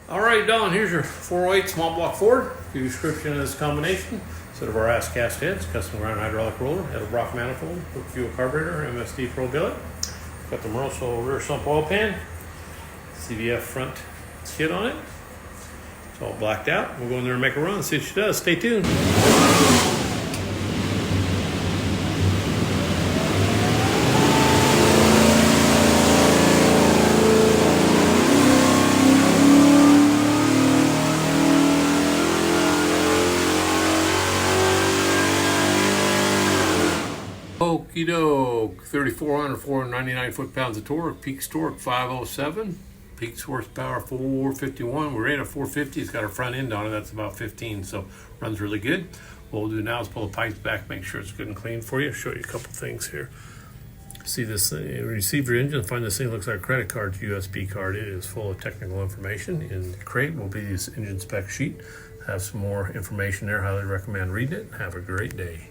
All right, Don, here's your 408 small block Ford. Give you a description of this combination. Set of our ass cast heads, custom ground hydraulic roller, Edelbrock manifold, hook fuel carburetor, MSD Pro Billet. Got the Moroso rear sump oil pan, CVF Front Kit on it. It's all blacked out. We'll go in there and make a run, see what she does. Stay tuned. Okie doke, 3,400, 499 foot-pounds of torque, peak torque 507, peak horsepower 451. We're rated at 450. It's got a front end on it, that's about 15, so runs really good. What we'll do now is pull the pipes back, make sure it's good and clean for you. Show you a couple things here. See this thing, receive your engine, find this thing looks like a credit card, USB card. It is full of technical information. In the crate will be this engine spec sheet. Have some more information there. Highly recommend reading it. Have a great day.